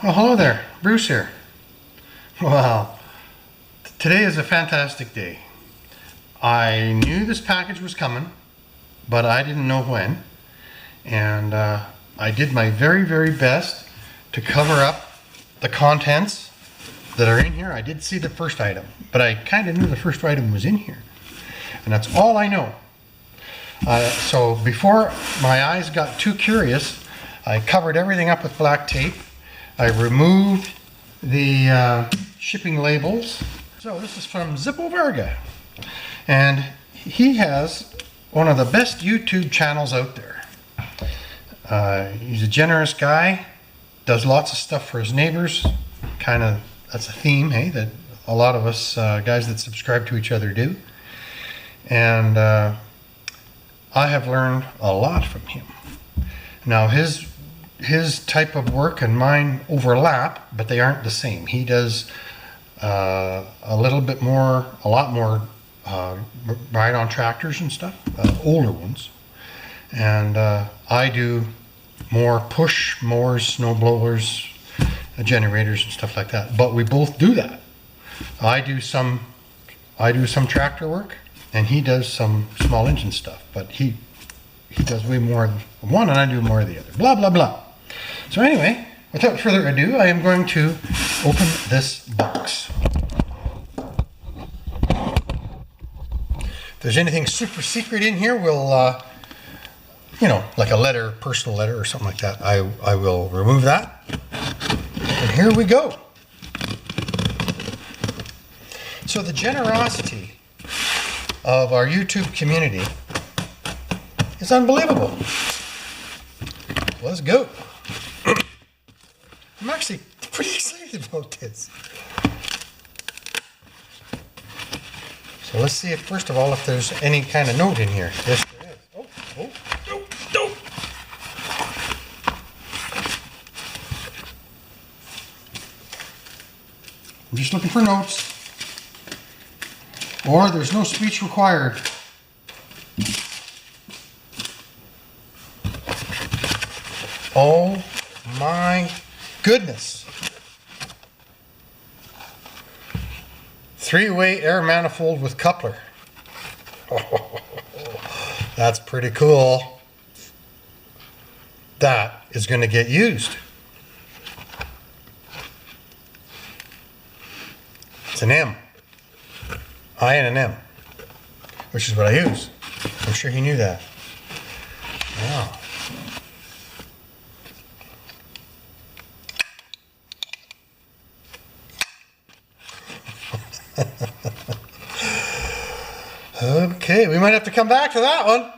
Oh, hello there, Bruce here. Well, today is a fantastic day. I knew this package was coming, but I didn't know when. And I did my very, very best to cover up the contents that are in here. I did see the first item, but I kind of knew the first item was in here. And that's all I know. So before my eyes got too curious, I covered everything up with black tape. I removed the shipping labels. So this is from Zippo Varga. And he has one of the best YouTube channels out there. He's a generous guy, does lots of stuff for his neighbors. Kind of, that's a theme, hey, that a lot of us guys that subscribe to each other do. And I have learned a lot from him. Now his type of work and mine overlap, but they aren't the same. He does a lot more ride on tractors and stuff, older ones. And I do more push mowers, snow blowers, generators and stuff like that. But we both do that. I do some tractor work and he does some small engine stuff, but he does way more of one and I do more of the other. Blah, blah, blah. So anyway, without further ado, I am going to open this box. If there's anything super secret in here, we'll, like a letter, personal letter or something like that, I will remove that. And here we go. So the generosity of our YouTube community is unbelievable. Let's go. I'm actually pretty excited about this. So let's see first of all if there's any kind of note in here. Yes, there is. Oh. I'm just looking for notes. Or there's no speech required. Oh my goodness. 3-way air manifold with coupler. Oh, that's pretty cool. That is going to get used. It's an M. I and an M, which is what I use. I'm sure he knew that. Wow. Okay, we might have to come back to that one.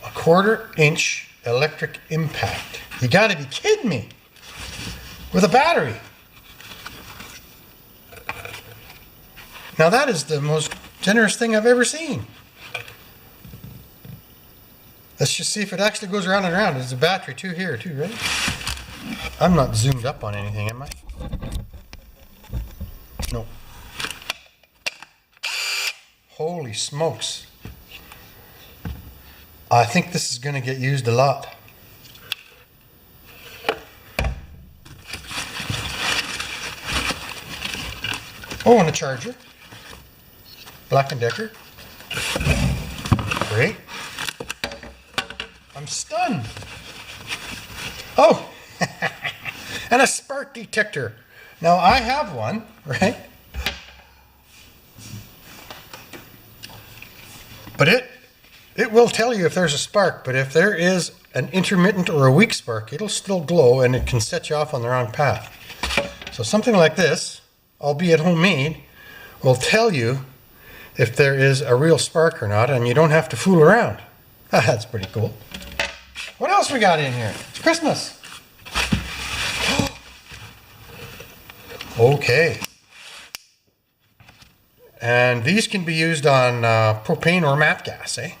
A 1/4-inch electric impact. You gotta be kidding me. With a battery. Now that is the most generous thing I've ever seen. Let's just see if it actually goes around and around. There's a battery here too, right? I'm not zoomed up on anything, am I? No. Holy smokes. I think this is going to get used a lot. Oh, and a charger. Black & Decker. Great. I'm stunned. Oh, and a spark detector. Now I have one, right? But it will tell you if there's a spark, but if there is an intermittent or a weak spark, it'll still glow and it can set you off on the wrong path. So something like this, albeit homemade, will tell you if there is a real spark or not, and you don't have to fool around. That's pretty cool. What else we got in here? It's Christmas. Okay. And these can be used on propane or MAP gas, eh?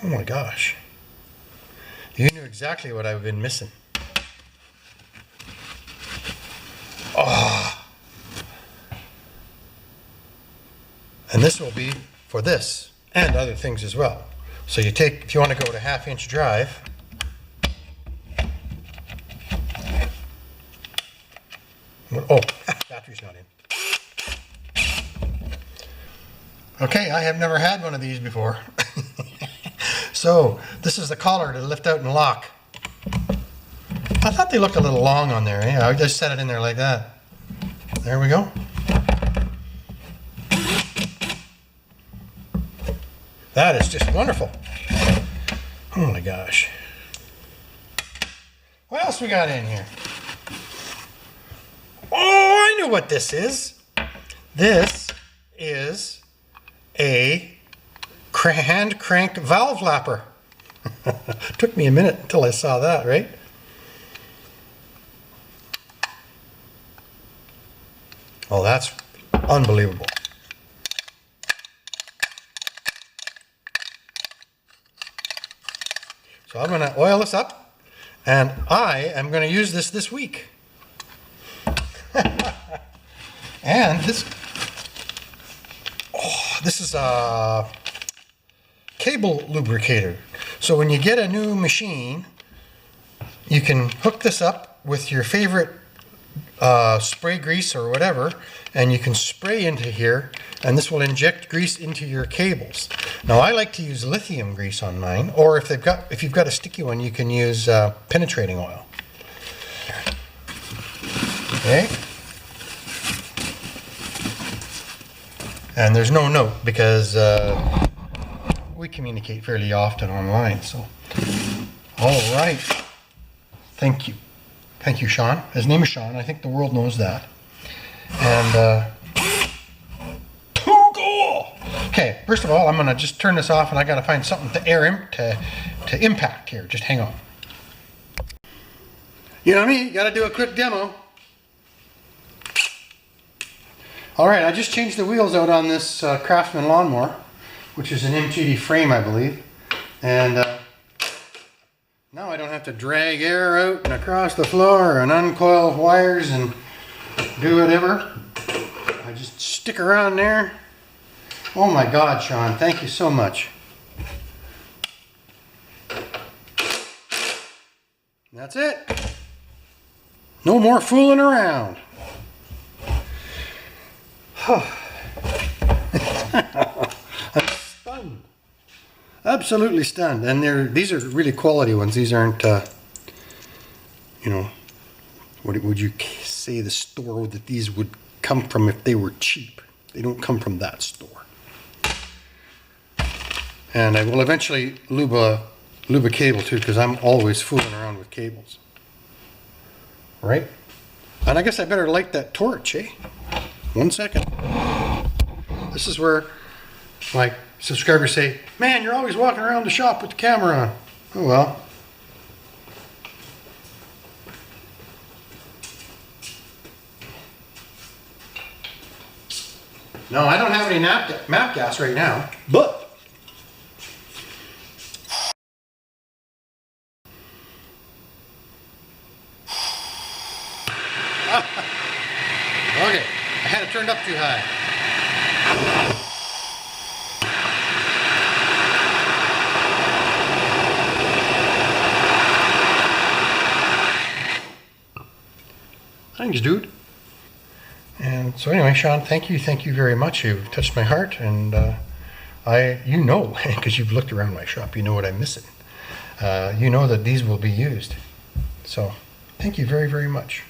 Oh my gosh. You knew exactly what I've been missing. Oh. And this will be for this and other things as well. So you take, if you want to go to 1/2 inch drive, oh, battery's not in. Okay, I have never had one of these before. So this is the collar to lift out and lock. I thought they looked a little long on there. Yeah, I just set it in there like that. There we go. That is just wonderful. Oh my gosh. What else we got in here? Oh, I know what this is. This is a hand crank valve flapper. Took me a minute until I saw that, right? Oh, that's unbelievable. So I'm going to oil this up, and I am going to use this week. And this is a cable lubricator. So when you get a new machine, you can hook this up with your favorite spray grease or whatever, and you can spray into here, and this will inject grease into your cables. Now I like to use lithium grease on mine, or if you've got a sticky one, you can use penetrating oil. Okay. And there's no note because we communicate fairly often online. So, all right. Thank you. Thank you, Sean. His name is Sean. I think the world knows that. And cool. Okay, first of all, I'm gonna just turn this off, and I gotta find something to air him to impact here. Just hang on. You know me, gotta do a quick demo. All right, I just changed the wheels out on this Craftsman lawnmower, which is an MTD frame, I believe. And now I don't have to drag air out and across the floor and uncoil wires and do whatever. I just stick around there. Oh my God, Sean, thank you so much. That's it. No more fooling around. I'm stunned. Absolutely stunned. And these are really quality ones. These aren't, you know, what would you say the store that these would come from if they were cheap? They don't come from that store. And I will eventually lube a cable too, because I'm always fooling around with cables. Right? And I guess I better light that torch, eh? 1 second. This is where my subscribers say, man, you're always walking around the shop with the camera on. Oh well. No, I don't have any map gas right now, but okay, I had it turned up too high. Thanks, dude. And so anyway, Sean, thank you very much. You've touched my heart, and you know, because you've looked around my shop, you know what I'm missing. You know that these will be used. So thank you very much.